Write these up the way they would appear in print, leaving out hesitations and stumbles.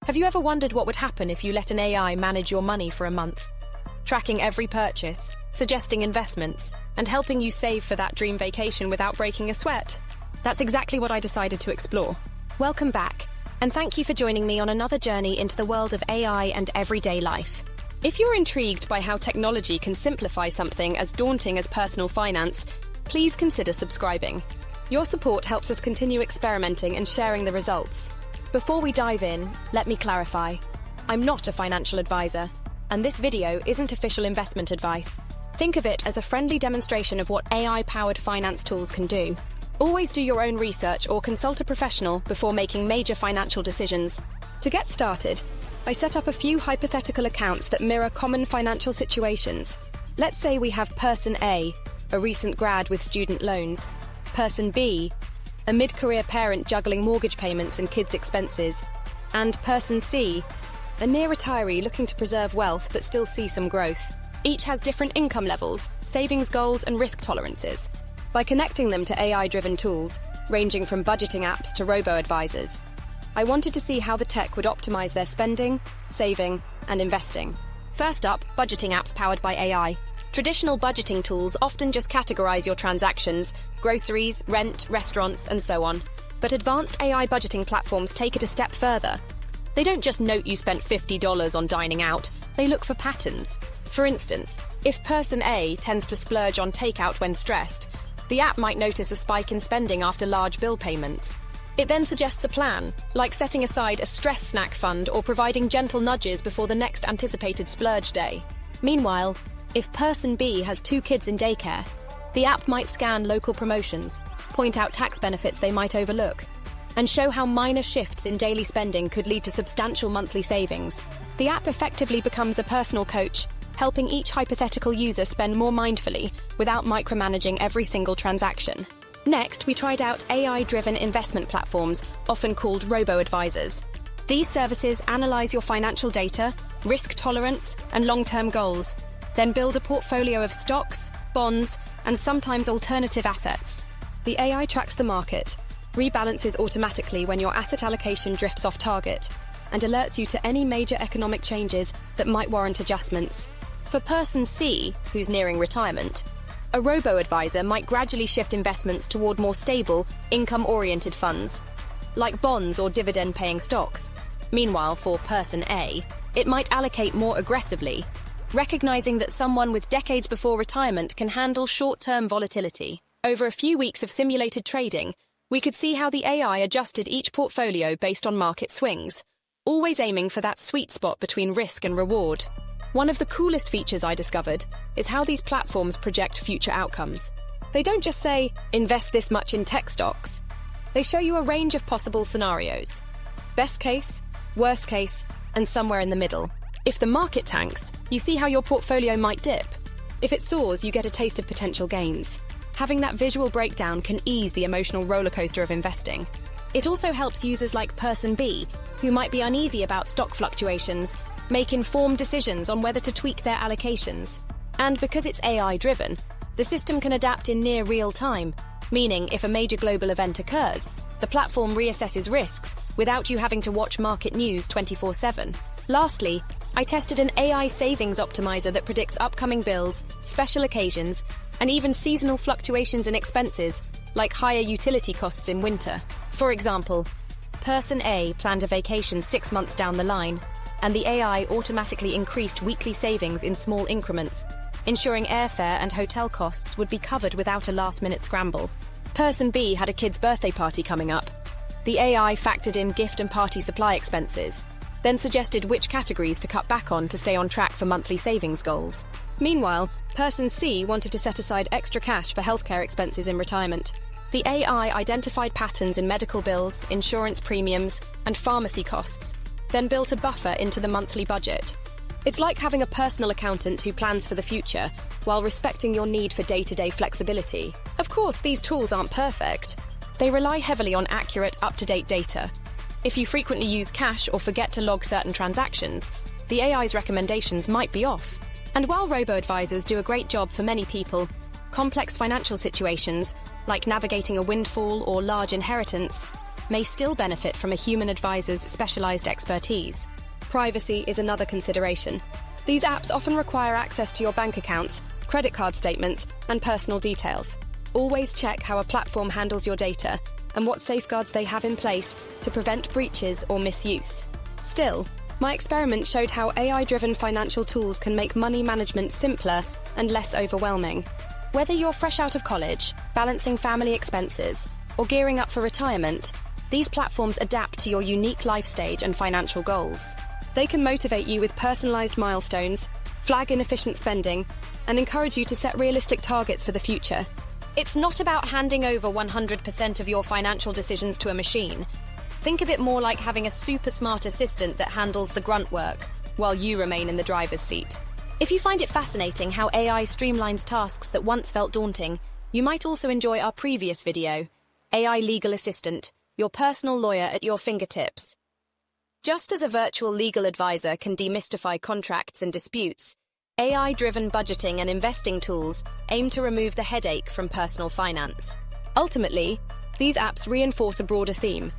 Have you ever wondered what would happen if you let an AI manage your money for a month? Tracking every purchase, suggesting investments, and helping you save for that dream vacation without breaking a sweat? That's exactly what I decided to explore. Welcome back, and thank you for joining me on another journey into the world of AI and everyday life. If you're intrigued by how technology can simplify something as daunting as personal finance, please consider subscribing. Your support helps us continue experimenting and sharing the results. Before we dive in, let me clarify. I'm not a financial advisor, and this video isn't official investment advice. Think of it as a friendly demonstration of what AI-powered finance tools can do. Always do your own research or consult a professional before making major financial decisions. To get started, I set up a few hypothetical accounts that mirror common financial situations. Let's say we have Person A, a recent grad with student loans, Person B, a mid-career parent juggling mortgage payments and kids' expenses, and Person C, a near retiree looking to preserve wealth but still see some growth. Each has different income levels, savings goals, and risk tolerances. By connecting them to AI-driven tools, ranging from budgeting apps to robo-advisors, I wanted to see how the tech would optimize their spending, saving, and investing. First up, budgeting apps powered by AI. Traditional budgeting tools often just categorize your transactions, groceries, rent, restaurants, and so on. But advanced AI budgeting platforms take it a step further. They don't just note you spent $50 on dining out, they look for patterns. For instance, if Person A tends to splurge on takeout when stressed, the app might notice a spike in spending after large bill payments. It then suggests a plan, like setting aside a stress snack fund or providing gentle nudges before the next anticipated splurge day. Meanwhile, if Person B has 2 kids in daycare, the app might scan local promotions, point out tax benefits they might overlook, and show how minor shifts in daily spending could lead to substantial monthly savings. The app effectively becomes a personal coach, helping each hypothetical user spend more mindfully without micromanaging every single transaction. Next, we tried out AI-driven investment platforms, often called robo-advisors. These services analyze your financial data, risk tolerance, and long-term goals, then build a portfolio of stocks, bonds, and sometimes alternative assets. The AI tracks the market, rebalances automatically when your asset allocation drifts off target, and alerts you to any major economic changes that might warrant adjustments. For Person C, who's nearing retirement, a robo-advisor might gradually shift investments toward more stable, income-oriented funds, like bonds or dividend-paying stocks. Meanwhile, for Person A, it might allocate more aggressively, recognizing that someone with decades before retirement can handle short-term volatility. Over a few weeks of simulated trading, we could see how the AI adjusted each portfolio based on market swings, always aiming for that sweet spot between risk and reward. One of the coolest features I discovered is how these platforms project future outcomes. They don't just say, invest this much in tech stocks. They show you a range of possible scenarios. Best case, worst case, and somewhere in the middle. If the market tanks, you see how your portfolio might dip. If it soars, you get a taste of potential gains. Having that visual breakdown can ease the emotional rollercoaster of investing. It also helps users like Person B, who might be uneasy about stock fluctuations, make informed decisions on whether to tweak their allocations. And because it's AI-driven, the system can adapt in near real time, meaning if a major global event occurs, the platform reassesses risks without you having to watch market news 24/7. Lastly, I tested an AI savings optimizer that predicts upcoming bills, special occasions, and even seasonal fluctuations in expenses, like higher utility costs in winter. For example, Person A planned a vacation 6 months down the line, and the AI automatically increased weekly savings in small increments, ensuring airfare and hotel costs would be covered without a last-minute scramble. Person B had a kid's birthday party coming up. The AI factored in gift and party supply expenses, then suggested which categories to cut back on to stay on track for monthly savings goals. Meanwhile, Person C wanted to set aside extra cash for healthcare expenses in retirement. The AI identified patterns in medical bills, insurance premiums, and pharmacy costs, then built a buffer into the monthly budget. It's like having a personal accountant who plans for the future while respecting your need for day-to-day flexibility. Of course, these tools aren't perfect. They rely heavily on accurate, up-to-date data. If you frequently use cash or forget to log certain transactions, the AI's recommendations might be off. And while robo-advisors do a great job for many people, complex financial situations, like navigating a windfall or large inheritance, may still benefit from a human advisor's specialized expertise. Privacy is another consideration. These apps often require access to your bank accounts, credit card statements, and personal details. Always check how a platform handles your data and what safeguards they have in place to prevent breaches or misuse. Still, my experiment showed how AI-driven financial tools can make money management simpler and less overwhelming. Whether you're fresh out of college, balancing family expenses, or gearing up for retirement, these platforms adapt to your unique life stage and financial goals. They can motivate you with personalized milestones, flag inefficient spending, and encourage you to set realistic targets for the future. It's not about handing over 100% of your financial decisions to a machine. Think of it more like having a super smart assistant that handles the grunt work, while you remain in the driver's seat. If you find it fascinating how AI streamlines tasks that once felt daunting, you might also enjoy our previous video, AI Legal Assistant, your personal lawyer at your fingertips. Just as a virtual legal advisor can demystify contracts and disputes, AI-driven budgeting and investing tools aim to remove the headache from personal finance. Ultimately, these apps reinforce a broader theme.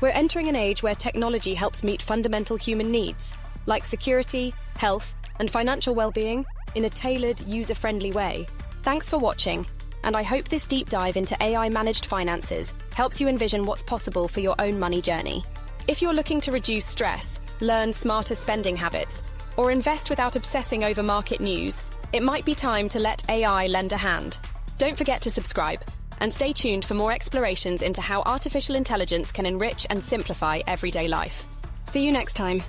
We're entering an age where technology helps meet fundamental human needs, like security, health, and financial well-being, in a tailored, user-friendly way. Thanks for watching, and I hope this deep dive into AI-managed finances helps you envision what's possible for your own money journey. If you're looking to reduce stress, learn smarter spending habits, or invest without obsessing over market news, it might be time to let AI lend a hand. Don't forget to subscribe, and stay tuned for more explorations into how artificial intelligence can enrich and simplify everyday life. See you next time.